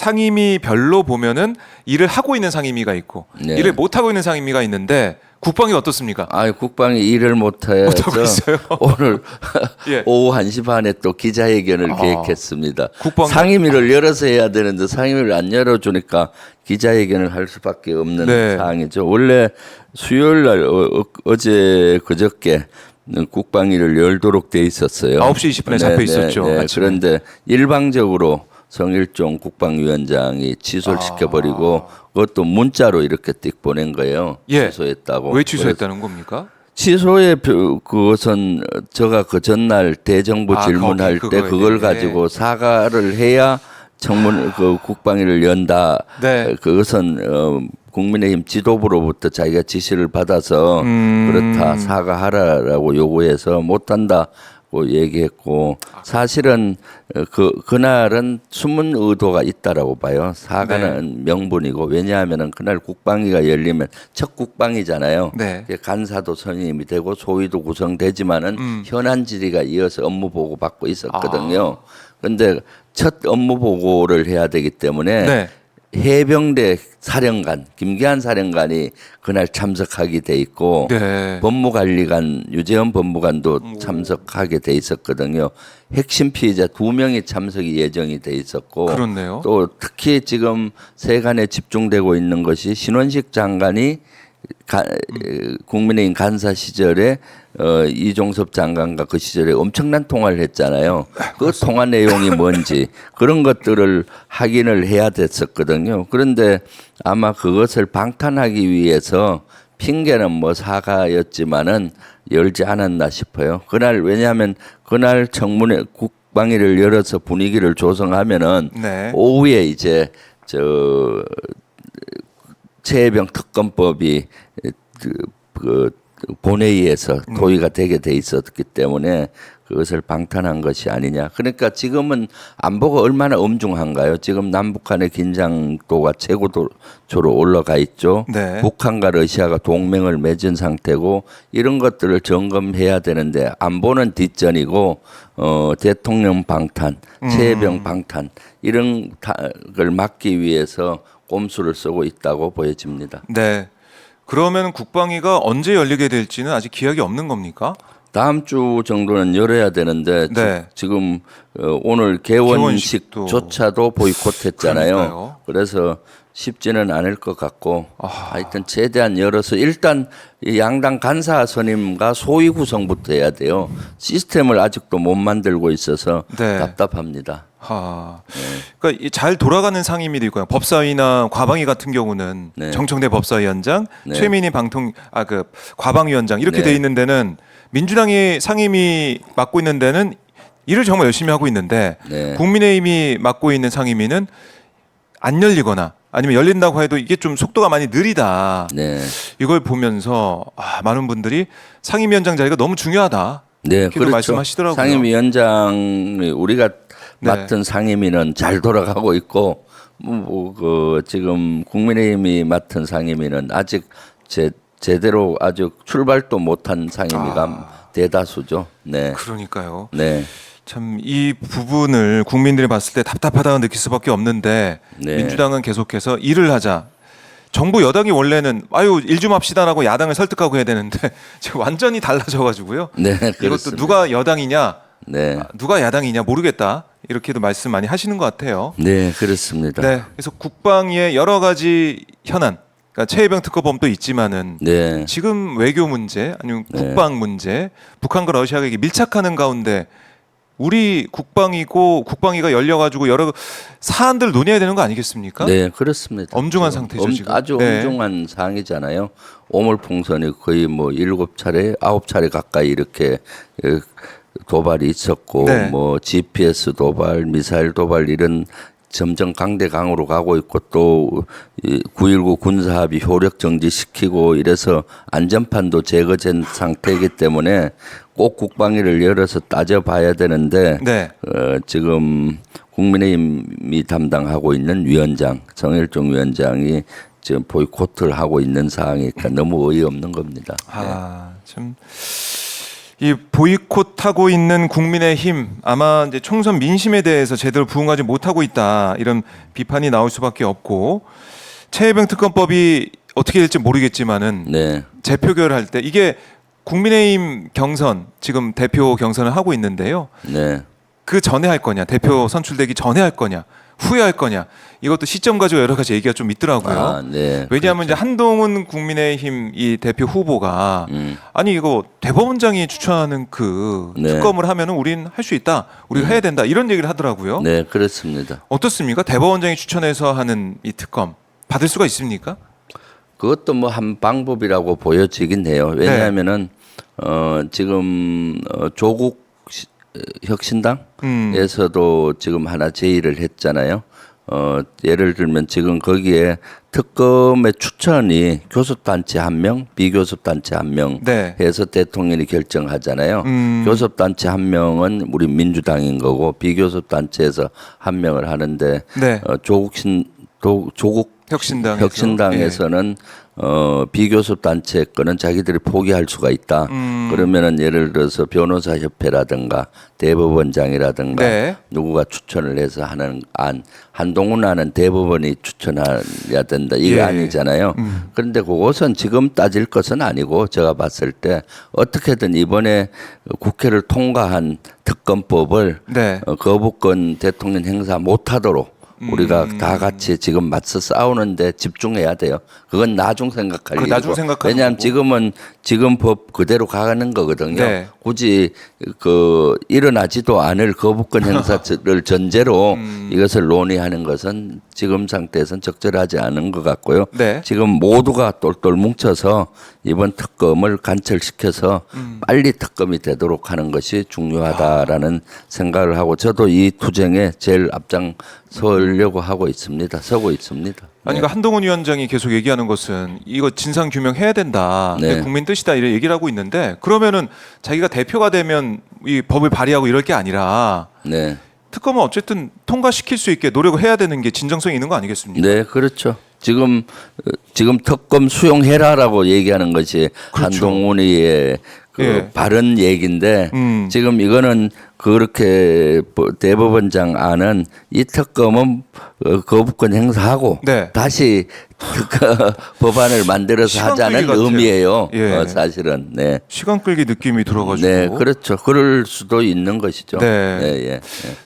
상임위별로 보면은 일을 하고 있는 상임위가 있고 네. 일을 못 하고 있는 상임위가 있는데 국방이 어떻습니까? 국방이 일을 못해서 못하고 있어요. 오늘 예. 오후 1시 반에 또 기자회견을 계획했습니다. 국방이- 상임위를 열어서 해야 되는데 상임위를 안 열어주니까 기자회견을 할 수밖에 없는 네. 상황이죠. 원래 수요일 날 어제 그저께 국방위를 열도록 돼 있었어요. 9시 20분에 잡혀 있었죠, 아침에. 그런데 일방적으로 성일종 국방위원장이 취소를 시켜버리고 그것도 문자로 이렇게 띡 보낸 거예요. 예. 취소했다고. 왜 취소했다는 겁니까? 취소의 그것은 제가 그 전날 대정부 질문할 거기 때 그거에 그걸 대해. 가지고 사과를 해야 청문 그 국방위를 연다. 네. 그것은 국민의힘 지도부로부터 자기가 지시를 받아서 그렇다 사과하라라고 요구해서 못한다고 얘기했고 사실은 그날은 숨은 의도가 있다라고 봐요. 사과는 명분이고 왜냐하면은 그날 국방위가 열리면 첫 국방이잖아요. 네. 간사도 선임이 되고 소위도 구성되지만은 현안 질의가 이어서 업무 보고 받고 있었거든요. 그런데 첫 업무 보고를 해야 되기 때문에 네. 해병대 사령관 김기한 사령관이 그날 참석하게 돼 있고 네. 법무관리관 유재현 법무관도 참석하게 돼 있었거든요. 핵심 피해자 2명이 참석이 예정이 돼 있었고 그렇네요. 또 특히 지금 세간에 집중되고 있는 것이 신원식 장관이 국민의힘 간사 시절에 이종섭 장관과 그 시절에 엄청난 통화를 했잖아요. 그 통화 내용이 뭔지 그런 것들을 확인을 해야 됐었거든요. 그런데 아마 그것을 방탄하기 위해서 핑계는 뭐 사과였지만은 열지 않았나 싶어요. 그날 왜냐하면 그날 청문회 국방위를 열어서 분위기를 조성하면은 네. 오후에 이제 최혜병 특검법이 그 본회의에서 도의가 되게 돼 있었기 때문에 그것을 방탄한 것이 아니냐. 그러니까 지금은 안보가 얼마나 엄중한가요? 지금 남북한의 긴장도가 최고조로 올라가 있죠. 네. 북한과 러시아가 동맹을 맺은 상태고 이런 것들을 점검해야 되는데 안보는 뒷전이고 대통령 방탄, 최혜병 방탄 이런 걸 막기 위해서 꼼수를 쓰고 있다고 보여집니다. 네. 그러면 국방위가 언제 열리게 될지는 아직 기약이 없는 겁니까? 다음 주 정도는 열어야 되는데 네. 지금 오늘 개원식조차도 보이콧했잖아요. 그러니까요. 그래서 쉽지는 않을 것 같고 하여튼 최대한 열어서 일단 이 양당 간사 선임과 소위 구성부터 해야 돼요. 시스템을 아직도 못 만들고 있어서 네. 답답합니다. 그러니까 잘 돌아가는 상임위도 있고요. 법사위나 과방위 같은 경우는 네. 정청래 법사위원장, 네. 최민희 과방위원장 이렇게 네. 돼 있는 데는 민주당이 상임위 맡고 있는 데는 일을 정말 열심히 하고 있는데 네. 국민의힘이 맡고 있는 상임위는 안 열리거나 아니면 열린다고 해도 이게 좀 속도가 많이 느리다. 네. 이걸 보면서 많은 분들이 상임위원장 자리가 너무 중요하다. 네, 이렇게도 그렇죠. 말씀하시더라고요. 상임위원장이 우리가 네. 맡은 상임위는 잘 돌아가고 있고 지금 국민의힘이 맡은 상임위는 아직 제대로 아주 출발도 못한 상임위가 대다수죠. 네. 그러니까요. 네. 참 이 부분을 국민들이 봤을 때 답답하다고 느낄 수밖에 없는데 네. 민주당은 계속해서 일을 하자. 정부 여당이 원래는 일 좀 합시다라고 야당을 설득하고 해야 되는데 지금 완전히 달라져가지고요. 네, 이것도 그렇습니다. 누가 여당이냐, 네. 누가 야당이냐 모르겠다. 이렇게도 말씀 많이 하시는 것 같아요. 네, 그렇습니다. 네, 그래서 국방의 여러 가지 현안, 그러니까 최혜병 특허범도 있지만은 네. 지금 외교 문제 아니면 국방 문제, 북한과 러시아가 이게 밀착하는 가운데 우리 국방위가 열려가지고 여러 사안들 논의해야 되는 거 아니겠습니까? 네, 그렇습니다. 엄중한 상태죠 지금. 아주 네. 엄중한 상황이잖아요. 오물풍선이 거의 뭐 7차례, 9차례 가까이 이렇게 도발이 있었고 네. 뭐 GPS 도발, 미사일 도발 이런 점점 강대강으로 가고 있고 또 9.19 군사합의 효력 정지시키고 이래서 안전판도 제거된 상태이기 때문에 꼭 국방위를 열어서 따져봐야 되는데 네. 지금 국민의힘이 담당하고 있는 위원장 정일종 위원장이 지금 보이콧을 하고 있는 상황이니까 너무 어이없는 겁니다. 참 이 보이콧하고 있는 국민의힘 아마 이제 총선 민심에 대해서 제대로 부응하지 못하고 있다 이런 비판이 나올 수밖에 없고 최혜병 특검법이 어떻게 될지 모르겠지만은 네. 재표결할 때 이게 국민의힘 경선 지금 대표 경선을 하고 있는데요. 네. 그 전에 할 거냐 대표 선출되기 전에 할 거냐 후에 할 거냐 이것도 시점 가지고 여러 가지 얘기가 좀 있더라고요. 아, 네. 왜냐하면 이제 한동훈 국민의힘 이 대표 후보가 아니 이거 대법원장이 추천하는 그 네. 특검을 하면은 우린 할 수 있다, 우리가 해야 된다 이런 얘기를 하더라고요. 네, 그렇습니다. 어떻습니까? 대법원장이 추천해서 하는 이 특검 받을 수가 있습니까? 그것도 뭐 한 방법이라고 보여지긴 해요. 왜냐하면은 지금 조국 혁신당에서도 지금 하나 제의를 했잖아요. 예를 들면 지금 거기에 특검의 추천이 교섭단체 1명, 비교섭단체 1명 네. 해서 대통령이 결정하잖아요. 교섭단체 1명은 우리 민주당인 거고 비교섭단체에서 1명을 하는데 네. 조국 혁신당에서. 혁신당에서는 비교섭 단체 거는 자기들이 포기할 수가 있다. 그러면은 예를 들어서 변호사 협회라든가 대법원장이라든가 네. 누구가 추천을 해서 하는 안, 한동훈 안은 대법원이 추천해야 된다. 이게 예. 아니잖아요. 그런데 그것은 지금 따질 것은 아니고 제가 봤을 때 어떻게든 이번에 국회를 통과한 특검법을 네. 거부권 대통령 행사 못하도록 우리가 다 같이 지금 맞서 싸우는데 집중해야 돼요. 그건 나중 생각할 그 일이고. 나중 생각하는 왜냐하면 거고. 지금은 지금 법 그대로 가는 거거든요. 네. 굳이 그 일어나지도 않을 거부권 행사를 전제로 이것을 논의하는 것은 지금 상태에서는 적절하지 않은 것 같고요. 네. 지금 모두가 똘똘 뭉쳐서 이번 특검을 관철시켜서 빨리 특검이 되도록 하는 것이 중요하다라는 생각을 하고 저도 이 투쟁에 제일 앞장서려고 하고 있습니다. 서고 있습니다. 아니 그러니까 한동훈 위원장이 계속 얘기하는 것은 이거 진상 규명해야 된다. 네. 그게 국민 뜻이다 이런 얘기를 하고 있는데 그러면은 자기가 대표가 되면 이 법을 발의하고 이럴 게 아니라 네. 특검은 어쨌든 통과시킬 수 있게 노력을 해야 되는 게 진정성이 있는 거 아니겠습니까? 네, 그렇죠. 지금 특검 수용해라라고 얘기하는 것이 그렇죠. 한동훈이의 그 예. 바른 얘기인데 지금 이거는 그렇게 대법원장 안은 이 특검은 거부권 행사하고 네. 다시 법안을 만들어서 시간 하자는 끌기 같아요. 의미예요. 예. 사실은. 네. 시간 끌기 느낌이 들어가지고. 네, 그렇죠. 그럴 수도 있는 것이죠. 네. 예, 예.